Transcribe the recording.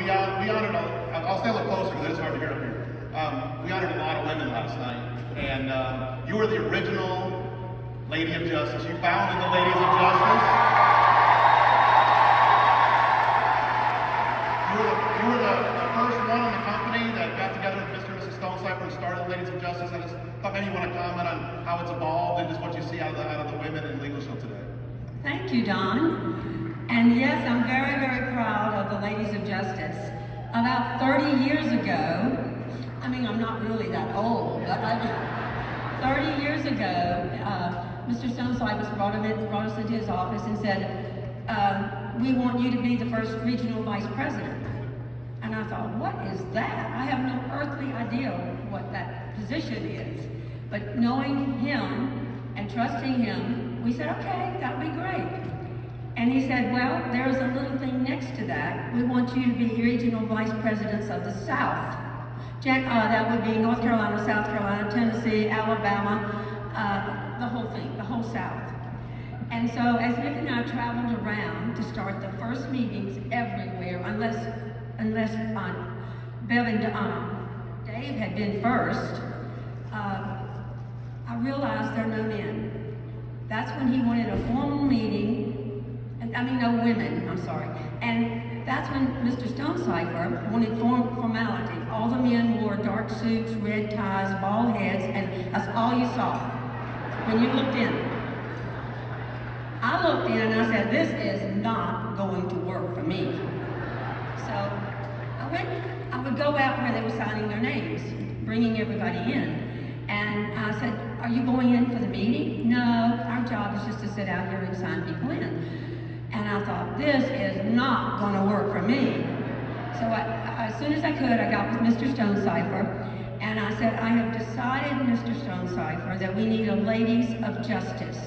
we honored, I'll stay a little closer because it's hard to hear up here. We honored a lot of women last night, and you were the original Lady of Justice. You founded the Ladies of Justice. You were the first one in the company that got together with Mr. and Mrs. Stonecipher and started the Ladies of Justice. I just thought maybe you want to comment on how it's evolved and just what you see out of the women in legal shield today. Thank you, Don. And yes, I'm very, very proud of the Ladies of Justice. About 30 years ago, I mean, I'm not really that old, but 30 years ago, Mr. Stonecipher brought us into his office and said, we want you to be the first regional vice president. And I thought, what is that? I have no earthly idea what that position is. But knowing him and trusting him, we said, okay, that would be great. And he said, well, there's a little thing next to that. We want you to be regional vice presidents of the South. That would be North Carolina, South Carolina, Tennessee, Alabama, the whole thing, the whole South. And so as Nick and I traveled around to start the first meetings everywhere, unless Bev and Dave had been first, I realized there are no men. That's when he wanted a formal meeting. No women, I'm sorry. And that's when Mr. Stonecipher wanted formality. All the men wore dark suits, red ties, bald heads, and that's all you saw when you looked in. I looked in and I said, this is not going to work for me. So I would go out where they were signing their names, bringing everybody in. And I said, are you going in for the meeting? No, our job is just to sit out here and sign people in. And I thought, this is not going to work for me. So as soon as I could, I got with Mr. Stonecipher, and I said, I have decided, Mr. Stonecipher, that we need a Ladies of Justice.